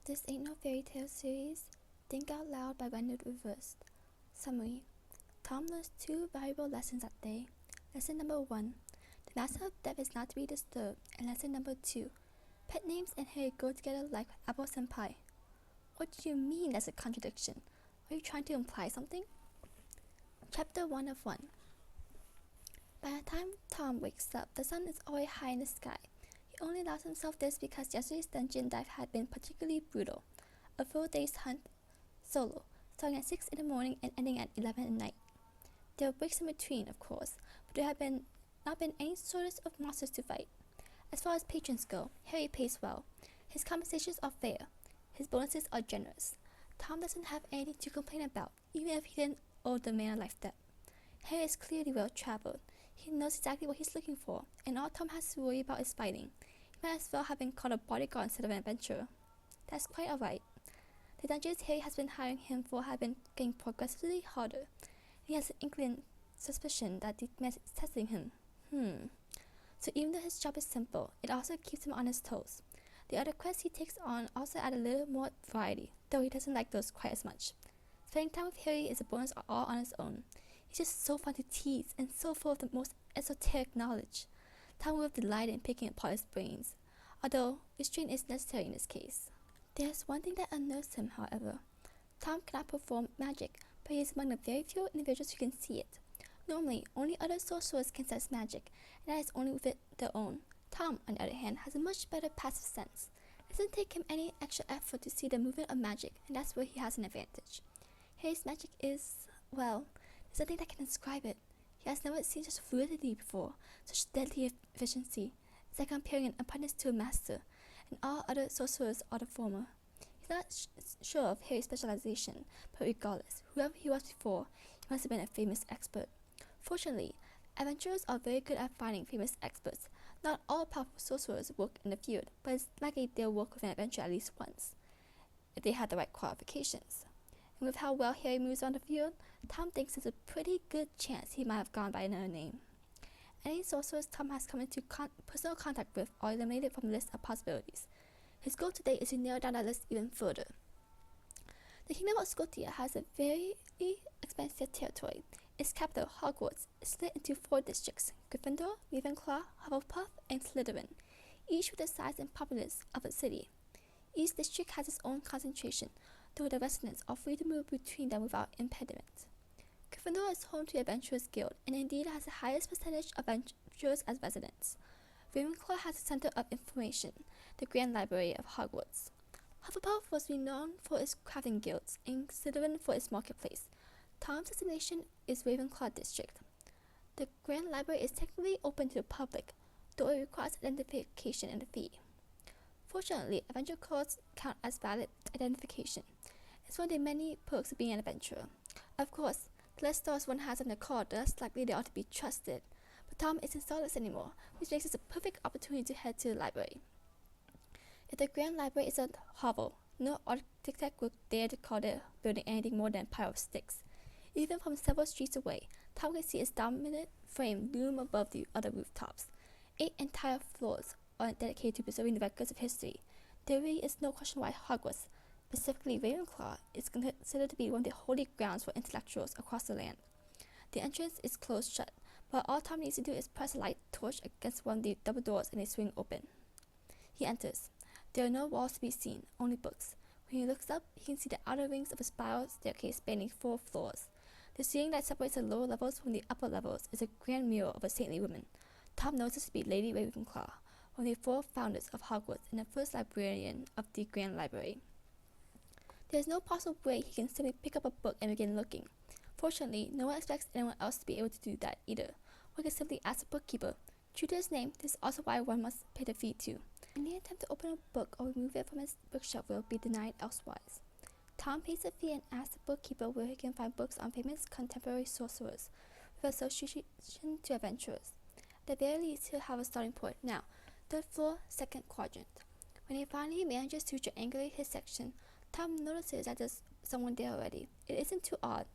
This Ain't No Fairy Tale series, Think Out Loud by RenderedReversed. Summary. Tom learns two valuable lessons that day. Lesson number 1. The master of death is not to be disturbed. And lesson number 2. Pet names and Harry go together like apples and pie. What do you mean that's a contradiction? Are you trying to imply something? Chapter 1 of 1. By the time Tom wakes up, the sun is already high in the sky. He only allows himself this because yesterday's dungeon dive had been particularly brutal. A full day's hunt, solo, starting at 6 in the morning and ending at 11 at night. There were breaks in between, of course, but there had not been any shortage of monsters to fight. As far as patrons go, Harry pays well. His compensations are fair. His bonuses are generous. Tom doesn't have anything to complain about, even if he didn't owe the man a life debt. Harry is clearly well traveled. He knows exactly what he's looking for, and all Tom has to worry about is fighting. He might as well have been called a bodyguard instead of an adventurer. That's quite alright. The dungeons Harry has been hiring him for have been getting progressively harder. He has an inkling suspicion that the man is testing him. So even though his job is simple, it also keeps him on his toes. The other quests he takes on also add a little more variety, though he doesn't like those quite as much. Spending time with Harry is a bonus all on its own. He's just so fun to tease and so full of the most esoteric knowledge. Tom would have delighted in picking apart his brains, although restraint is necessary in this case. There's one thing that unnerves him, however. Tom cannot perform magic, but he is among the very few individuals who can see it. Normally, only other sorcerers can sense magic, and that is only with their own. Tom, on the other hand, has a much better passive sense. It doesn't take him any extra effort to see the movement of magic, and that's where he has an advantage. Harry's magic is, well, there's nothing that can describe it. He has never seen such fluidity before, such deadly efficiency. It's like comparing an apprentice to a master, and all other sorcerers are the former. He's not sure of Harry's specialization, but regardless, whoever he was before, he must have been a famous expert. Fortunately, adventurers are very good at finding famous experts. Not all powerful sorcerers work in the field, but it's likely they'll work with an adventurer at least once, if they had the right qualifications. And with how well Harry moves on the field, Tom thinks there's a pretty good chance he might have gone by another name. Any sorcerers Tom has come into personal contact with are eliminated from the list of possibilities. His goal today is to narrow down that list even further. The Kingdom of Scotia has a very expansive territory. Its capital, Hogwarts, is split into 4 districts: Gryffindor, Ravenclaw, Hufflepuff, and Slytherin, each with the size and populace of a city. Each district has its own concentration, though the residents are free to move between them without impediment. Gryffindor is home to the Adventurers Guild, and indeed has the highest percentage of adventurers as residents. Ravenclaw has a center of information, the Grand Library of Hogwarts. Hufflepuff was renowned for its crafting guilds, and Slytherin for its marketplace. Tom's destination is Ravenclaw District. The Grand Library is technically open to the public, though it requires identification and a fee. Fortunately, adventure cards count as valid identification. It's one of the many perks of being an adventurer. Of course, the less stars one has on the card, the less likely they are to be trusted. But Tom isn't starless anymore, which makes this a perfect opportunity to head to the library. If the Grand Library is a hovel, no architect would dare to call their building anything more than a pile of sticks. Even from several streets away, Tom can see its dominant frame loom above the other rooftops. 8 entire floors are dedicated to preserving the records of history. There really is no question why Hogwarts, specifically Ravenclaw, is considered to be one of the holy grounds for intellectuals across the land. The entrance is closed shut, but all Tom needs to do is press a light torch against one of the double doors and they swing open. He enters. There are no walls to be seen, only books. When he looks up, he can see the outer wings of a spiral staircase spanning 4 floors. The ceiling that separates the lower levels from the upper levels is a grand mural of a saintly woman. Tom knows this to be Lady Ravenclaw, one of the 4 founders of Hogwarts and the first librarian of the Grand Library. There is no possible way he can simply pick up a book and begin looking. Fortunately, no one expects anyone else to be able to do that either. One can simply ask the bookkeeper. True to his name, this is also why one must pay the fee too. Any attempt to open a book or remove it from his bookshelf will be denied elsewise. Tom pays the fee and asks the bookkeeper where he can find books on famous contemporary sorcerers with association to adventurers. At the very least, he'll have a starting point. Now, 3rd floor, 2nd quadrant. When he finally manages to triangulate his section, Tom notices that there's someone there already. It isn't too odd.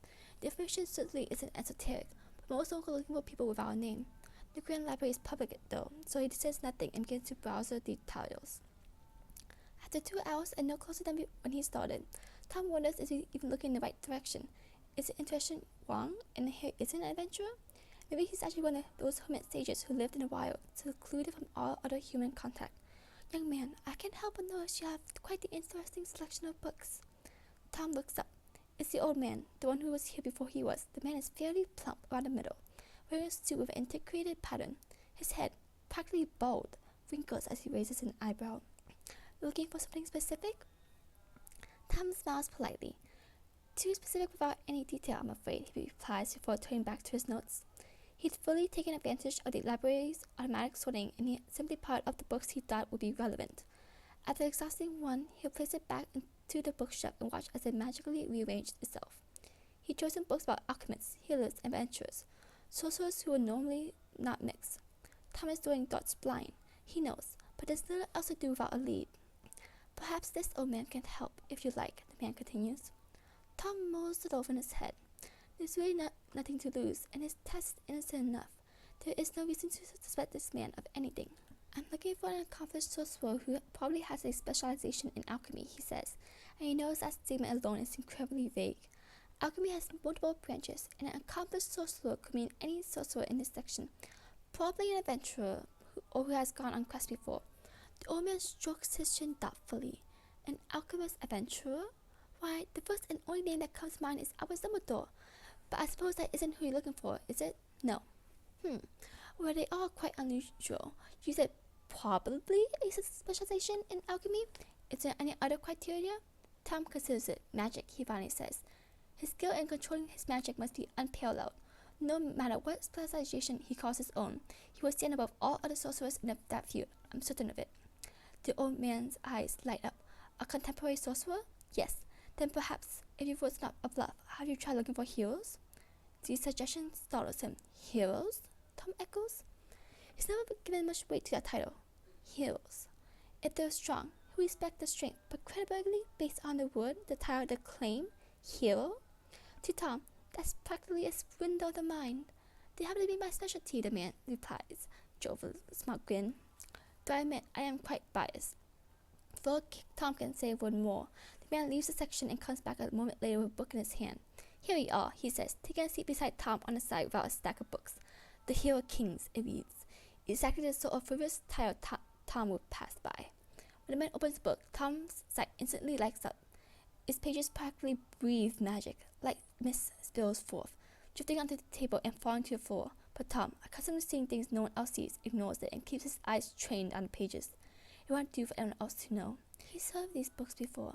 The information certainly isn't esoteric, but most are looking for people without a name. The Grand Library is public though, so he says nothing and begins to browse the titles. After 2 hours and no closer than when he started, Tom wonders if he's even looking in the right direction. Is the intuition wrong and Harry isn't an adventurer? Maybe he's actually one of those hermit sages who lived in the wild, secluded from all other human contact. Young man, I can't help but notice you have quite the interesting selection of books. Tom looks up. It's the old man, the one who was here before he was. The man is fairly plump around the middle, wearing a suit with an integrated pattern. His head, practically bald, wrinkles as he raises an eyebrow. Looking for something specific? Tom smiles politely. Too specific without any detail, I'm afraid, he replies before turning back to his notes. He'd fully taken advantage of the library's automatic sorting, and he simply piled up the books he thought would be relevant. After exhausting one, he'll place it back into the bookshelf and watch as it magically rearranged itself. He'd chosen books about alchemists, healers, and adventurers, sorcerers who would normally not mix. Tom is doing thoughts blind, he knows, but there's little else to do without a lead. Perhaps this old man can help, if you like, the man continues. Tom mulls it over in his head. There's really nothing to lose, and his test is innocent enough. There is no reason to suspect this man of anything. I'm looking for an accomplished sorcerer who probably has a specialization in alchemy, he says, and he knows that statement alone is incredibly vague. Alchemy has multiple branches, and an accomplished sorcerer could mean any sorcerer in this section, probably an adventurer or who has gone on quests before. The old man strokes his chin thoughtfully. An alchemist adventurer? Why, the first and only name that comes to mind is Albus Dumbledore. But I suppose that isn't who you're looking for, is it? No. Well, they are quite unusual. You said probably a specialization in alchemy? Is there any other criteria? Tom considers it. Magic, he finally says. His skill in controlling his magic must be unparalleled. No matter what specialization he calls his own, he will stand above all other sorcerers in that field. I'm certain of it. The old man's eyes light up. A contemporary sorcerer? Yes. Then perhaps, if your was not a bluff, have you tried looking for heroes? The suggestion startles him. Heroes? Tom echoes. He's never given much weight to that title. Heroes. If they're strong, who respect the strength, but credibility based on the word, the title, the claim, hero? To Tom, that's practically a swindle of the mind. They happen to be my specialty, the man replies, with a smug grin. Though I admit I am quite biased. Before Tom can say a word more, the man leaves the section and comes back a moment later with a book in his hand. Here we are, he says, taking a seat beside Tom on the side without a stack of books. The Hero Kings, it reads. Exactly the sort of frivolous title Tom would pass by. When the man opens the book, Tom's sight instantly lights up. Its pages practically breathe magic, like mist spills forth, drifting onto the table and falling to the floor. But Tom, accustomed to seeing things no one else sees, ignores it and keeps his eyes trained on the pages. It won't do for anyone else to know. He's heard of these books before.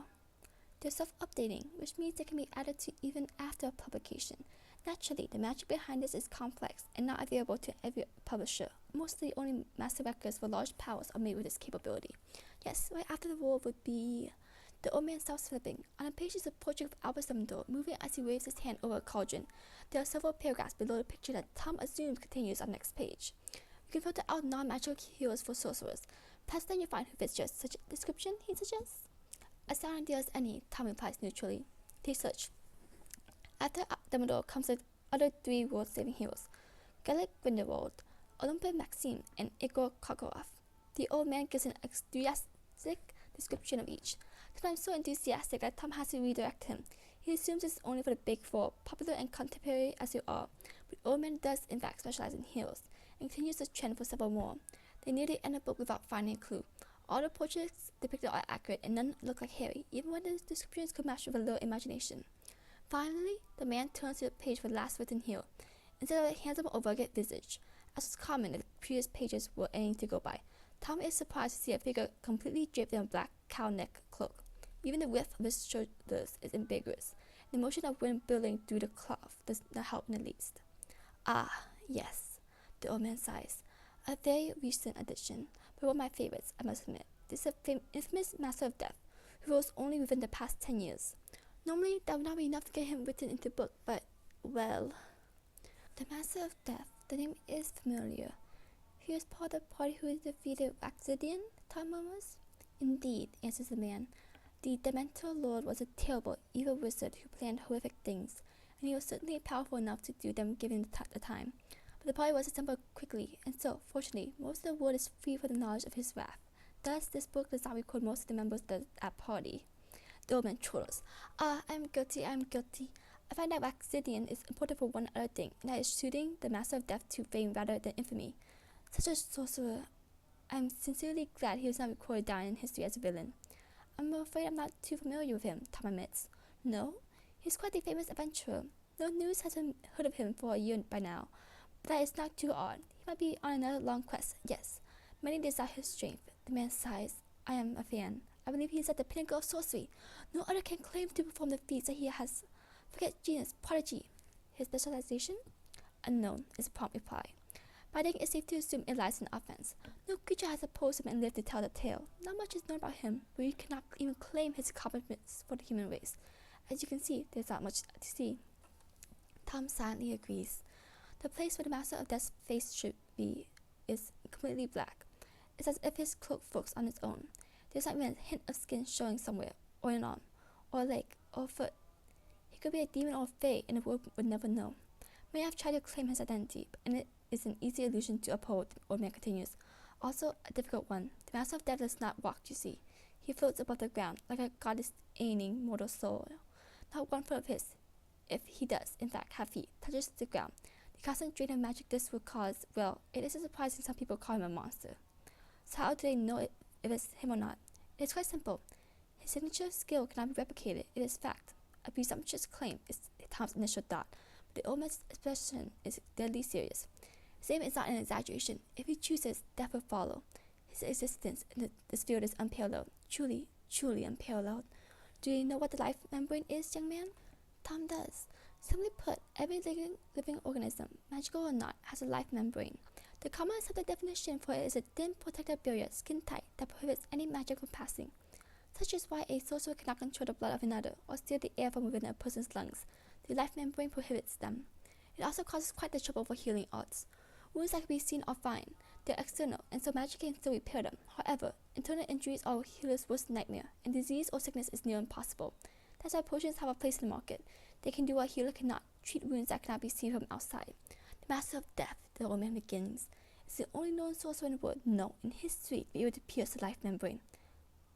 They're self-updating, which means they can be added to even after publication. Naturally, the magic behind this is complex and not available to every publisher. Mostly only master records for large powers are made with this capability. Yes, right after the rule would be... The old man stops flipping. On a page is a portrait of Albus Dumbledore, moving as he waves his hand over a cauldron. There are several paragraphs below the picture that Tom assumes continues on the next page. You can filter out non-magical heroes for sorcerers. Perhaps then you'll find who fits just such a description, he suggests. A sound idea as any, Tom replies neutrally. They search. After Dumbledore comes the other 3 world-saving heroes, Gallic Grindelwald, Olympia Maxime, and Igor Karkaroff. The old man gives an enthusiastic description of each. Sometimes so enthusiastic that Tom has to redirect him. He assumes it's only for the big 4, popular and contemporary as they are, but the old man does in fact specialize in heroes, and continues the trend for several more. They nearly end the book without finding a clue. All the portraits depicted are accurate, and none look like Harry, even when the descriptions could match with a little imagination. Finally, the man turns to the page for the last written hero, instead of a handsome or rugged visage, as was common if the previous pages were anything to go by. Tom is surprised to see a figure completely draped in a black cow-neck cloak. Even the width of his shoulders is ambiguous. The motion of wind billowing through the cloth does not help in the least. Ah, yes, the old man sighs. A very recent addition, but one of my favorites, I must admit. This is a infamous Master of Death, who rose only within the past 10 years. Normally, that would not be enough to get him written into the book, but, well... The Master of Death, the name is familiar. He was part of the party who defeated Raxidian, Tom murmurs. Indeed, answers the man. The Dementor Lord was a terrible, evil wizard who planned horrific things, and he was certainly powerful enough to do them given the time. But the party was assembled quickly, and so, fortunately, most of the world is free from the knowledge of his wrath. Thus, this book does not record most of the members of that party. The old man chortles. I'm guilty, I'm guilty. I find that Vaxidian is important for one other thing, and that is shooting the Master of Death to fame rather than infamy. Such a sorcerer. I'm sincerely glad he was not recorded down in history as a villain. I'm afraid I'm not too familiar with him, Tom admits. No? He's quite a famous adventurer. No news has been heard of him for a year by now. But that is not too odd. He might be on another long quest, yes. Many desire his strength. The man sighs. I am a fan. I believe he is at the pinnacle of sorcery. No other can claim to perform the feats that he has. Forget genus, prodigy. His specialization? Unknown is a prompt reply. But I think it's safe to assume it lies in offense. No creature has opposed him and lived to tell the tale. Not much is known about him, but we cannot even claim his accomplishments for the human race. As you can see, there's not much to see. Tom silently agrees. The place where the Master of Death's face should be is completely black. It's as if his cloak floats on its own. There's not even a hint of skin showing somewhere, or an arm, or a leg, or a foot. He could be a demon or a fae, and the world would never know. Many have tried to claim his identity, and it is an easy illusion to uphold, the old man continues. Also a difficult one. The Master of Death does not walk, you see. He floats above the ground, like a goddess aiming mortal soul. Not one foot of his, if he does, in fact, have feet, touches the ground. The constant drain of magic this would cause, well, it isn't surprising some people call him a monster. So how do they know if it's him or not? It is quite simple. His signature skill cannot be replicated. It is fact. A presumptuous claim is Tom's initial thought, but the old man's expression is deadly serious. His aim is not an exaggeration. If he chooses, death will follow. His existence in this field is unparalleled. Truly, truly unparalleled. Do you know what the life membrane is, young man? Tom does. Simply put, every living organism, magical or not, has a life membrane. The common accepted definition for it is a thin protective barrier, skin tight, that prohibits any magic from passing. Such is why a sorcerer cannot control the blood of another or steal the air from within a person's lungs. The life membrane prohibits them. It also causes quite the trouble for healing arts. Wounds that can be seen are fine. They're external, and so magic can still repair them. However, internal injuries are a healer's worst nightmare, and disease or sickness is near impossible. That's why potions have a place in the market. They can do what a healer cannot, treat wounds that cannot be seen from outside. The Master of Death, the old man begins, is the only known sorcerer in the world, no, in history, to be able to pierce the life membrane.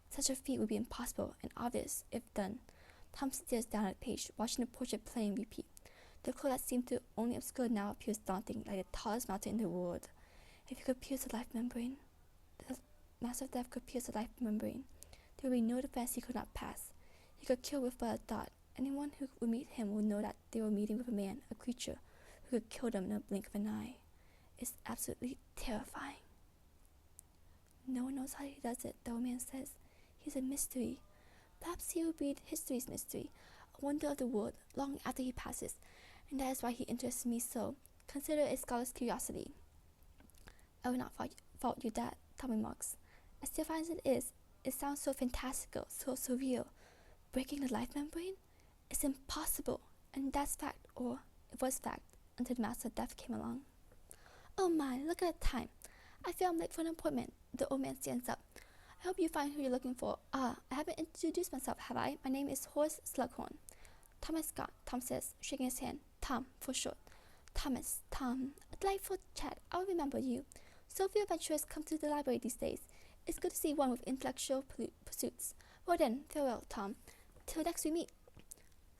Such a feat would be impossible and obvious if done. Tom stares down at the page, watching the portrait play and repeat. The clue that seemed to only obscure now appears daunting, like the tallest mountain in the world. If he could pierce the life membrane, the Master of Death could pierce the life membrane. There would be no defense he could not pass. He could kill with but a thought. Anyone who would meet him would know that they were meeting with a man, a creature, who could kill them in a blink of an eye. It's absolutely terrifying. No one knows how he does it, the old man says. He's a mystery. Perhaps he will be history's mystery, a wonder of the world, long after he passes, and that is why he interests me so. Consider it a scholar's curiosity. I will not fault you that, Tom remarks. As terrifying as it is, it sounds so fantastical, so surreal. Breaking the life membrane? It's impossible, and that's fact, or it was fact, until the Master of Death came along. Oh my, look at the time. I feel I'm late for an appointment. The old man stands up. I hope you find who you're looking for. I haven't introduced myself, have I? My name is Horace Slughorn. Thomas Scott, Tom says, shaking his hand. Tom, for short. Thomas, Tom, a delightful chat. I'll remember you. So few adventurers come to the library these days. It's good to see one with intellectual pursuits. Well then, farewell, Tom. Till next we meet.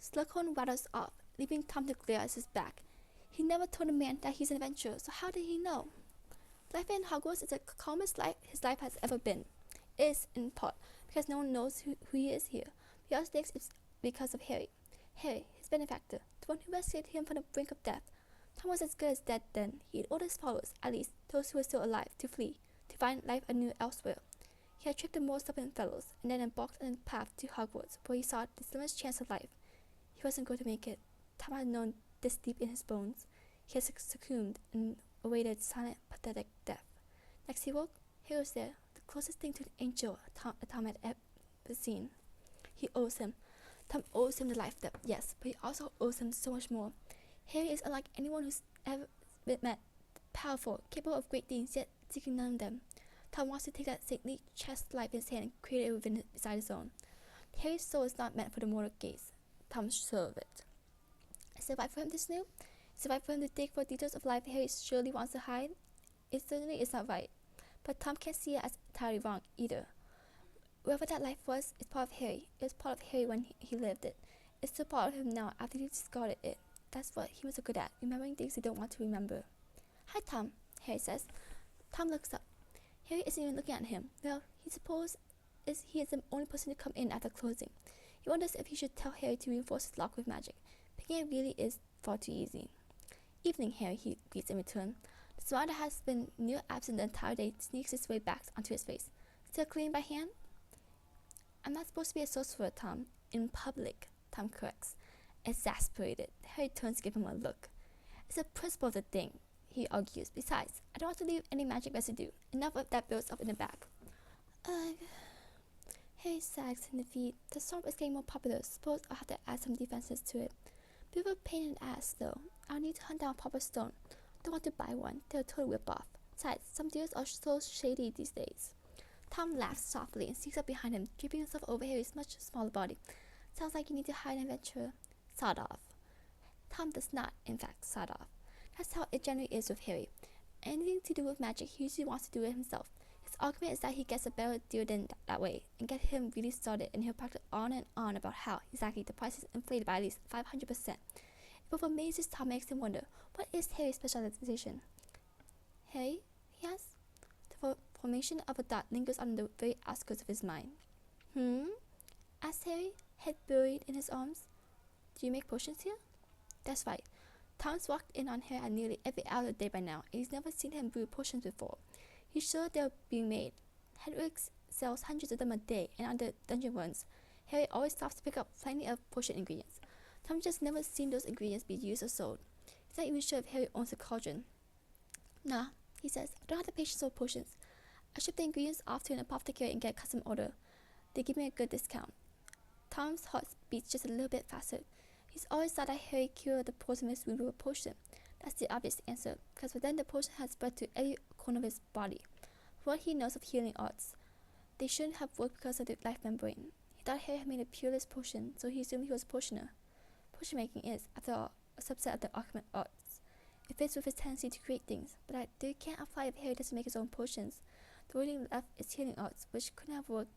Slughorn rattles off, leaving Tom to glare at his back. He never told a man that he's an adventurer, so how did he know? Life in Hogwarts is the calmest life his life has ever been. It is, in part, because no one knows who he is here. He also thinks it's because of Harry. Harry, his benefactor, the one who rescued him from the brink of death. Tom was as good as dead then. He had ordered his followers, at least those who were still alive, to flee, to find life anew elsewhere. He had tricked the more stubborn fellows, and then embarked on the path to Hogwarts, where he saw the slimmest chance of life. He wasn't going to make it. Tom had known this deep in his bones. He had succumbed and awaited silent, pathetic death. Next he woke, Harry was there, the closest thing to an angel Tom had ever seen. He owes him. Tom owes him the life debt, yes, but he also owes him so much more. Harry is unlike anyone who's ever been met. Powerful, capable of great things, yet seeking none of them. Tom wants to take that saintly chest life in his hand and create it beside his own. Harry's soul is not meant for the mortal gaze. Tom's sure of it. Is it right for him to snoop? Is it right for him to dig for details of life Harry surely wants to hide? It certainly is not right. but Tom can't see it as entirely wrong either. Wherever that life was, it's part of Harry. It was part of Harry when he lived it. It's still part of him now after he discarded it. That's what he was so good at, remembering things he don't want to remember. Hi, Tom, Harry says. Tom looks up. Harry isn't even looking at him. Well, he supposes he is the only person to come in after closing. He wonders if he should tell Harry to reinforce his lock with magic. Picking it really is far too easy. Evening, Harry, he greets in return. The smile that has been near absent the entire day sneaks its way back onto his face. Still cleaning by hand? I'm not supposed to be a sorcerer, Tom. In public, Tom corrects. Exasperated, Harry turns to give him a look. It's the principle of the thing, he argues. Besides, I don't want to leave any magic residue. Enough of that builds up in the back. Harry sags in defeat. The sword is getting more popular. Suppose I'll have to add some defenses to it. Bit of a pain in the ass, though. I'll need to hunt down a proper stone. Don't want to buy one. They're a total rip-off. Besides, some deals are so shady these days. Tom laughs softly and sneaks up behind him, draping himself over Harry's much smaller body. Sounds like you need to hide an adventurer. Sawed off. Tom does not, in fact, sawed off. That's how it generally is with Harry. Anything to do with magic, he usually wants to do it himself. His argument is that he gets a better deal than that way, and get him really started, and he'll practice on and on about how, exactly, the price is inflated by at least 500%. It both amazes Tom makes him wonder, what is Harry's specialization? Harry, he asks. The formation of a dot lingers on the very outskirts of his mind. Asked Harry, head buried in his arms. Do you make potions here? That's right. Tom's walked in on Harry at nearly every hour of the day by now, and he's never seen him brew potions before. He's sure they're being made. Hedwig sells hundreds of them a day, and on the dungeon runs, Harry always stops to pick up plenty of potion ingredients. Tom's just never seen those ingredients be used or sold. He's not even sure if Harry owns a cauldron. Nah, he says, I don't have the patience for potions. I ship the ingredients off to an apothecary and get a custom order. They give me a good discount. Tom's heart beats just a little bit faster. He's always thought that Harry cured the poisonous wound with a potion. That's the obvious answer, because by then the potion had spread to every corner of his body. For what he knows of healing arts, they shouldn't have worked because of the life membrane. He thought Harry had made a pureless potion, so he assumed he was a potioner. Potion making is, after all, a subset of the alchemic arts. It fits with his tendency to create things, but they can't apply if Harry doesn't make his own potions. The only thing left is healing arts, which couldn't have worked.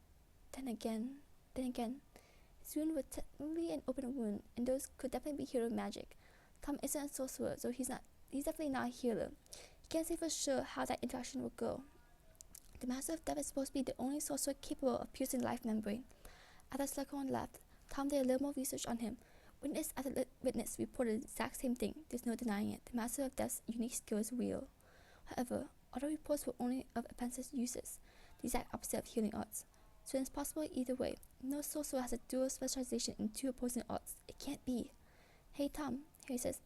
Then again, his wound was technically an open wound, and those could definitely be healed with magic. Tom isn't a sorcerer, so he's definitely not a healer. He can't say for sure how that interaction will go. The Master of Death is supposed to be the only sorcerer capable of piercing the life membrane. After Slughorn left, Tom did a little more research on him. Witness after witness reported the exact same thing. There's no denying it. The Master of Death's unique skill is real. However, other reports were only of offensive uses, the exact opposite of healing arts. So it's possible either way. No sorcerer has a dual specialization in two opposing arts. It can't be. Hey Tom, Harry says.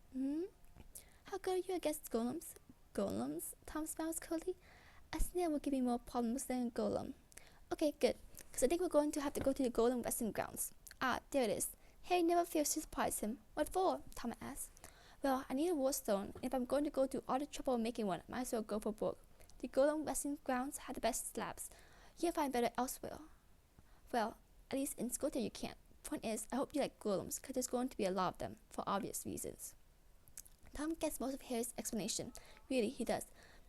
How good are you against golems? Golems? Tom smiles coldly. A snail will give me more problems than a golem. Okay, good. Because I think we're going to have to go to the golem resting grounds. Ah, there it is. Harry never fails to surprise him. What for? Tom asks. Well, I need a warstone. If I'm going to go through all the trouble of making one, I might as well go for broke. The golem resting grounds have the best slabs. You can find better elsewhere. Well, at least in Scotia you can't. Point is, I hope you like golems, because there's going to be a lot of them, for obvious reasons. Tom gets most of Harry's explanation. Really, he does.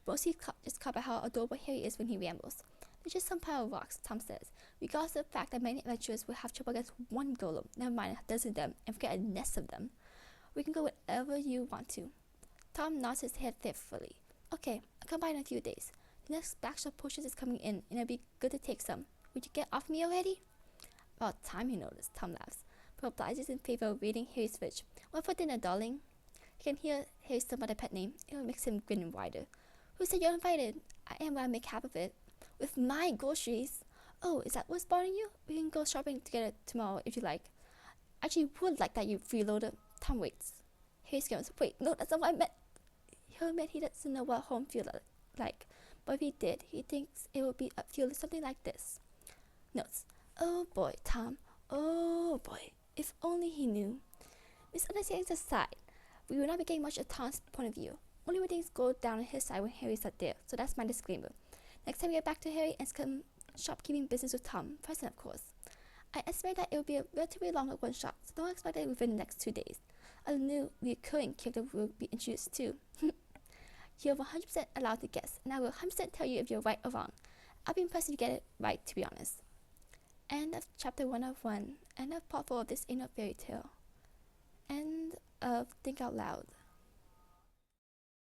Mostly is caught by how adorable Harry is when he rambles. They're just some pile of rocks, Tom says, regardless of the fact that many adventurers will have trouble against one golem, never mind a dozen of them, and forget a nest of them. We can go wherever you want to. Tom nods his head faithfully. Okay, I'll come by in a few days. The next batch of potions is coming in, and it'll be good to take some. Would you get off me already? About time, he noticed, Tom laughs, but obliges in favor of reading Harry's fridge. What for dinner, darling? He can hear Harry stumble at a pet name. It makes him grin wider. Who said you're invited? I am when I make half of it. With my groceries. Oh, is that what's bothering you? We can go shopping together tomorrow if you like. I actually would like that, you freeloader. Tom waits. Harry screams. Wait, no, that's not what I meant. He'll admit he doesn't know what home feels like, but if he did, he thinks it would be feel something like this. Notes. Oh boy, Tom. Oh boy. If only he knew. Misunderstandings aside, we will not be getting much of Tom's point of view. Only when things go down on his side when Harry's not there, so that's my disclaimer. Next time we get back to Harry and some shopkeeping business with Tom, present of course. I estimate that it will be a relatively longer one shot, so don't expect it within the next 2 days. A new recurring character will be introduced too. You're 100% allowed to guess, and I will 100% tell you if you're right or wrong. I'll be impressed if you get it right, to be honest. End of chapter 1 of 1. End of part 4 of This Ain't No Fairy Tale. End of Think Out Loud.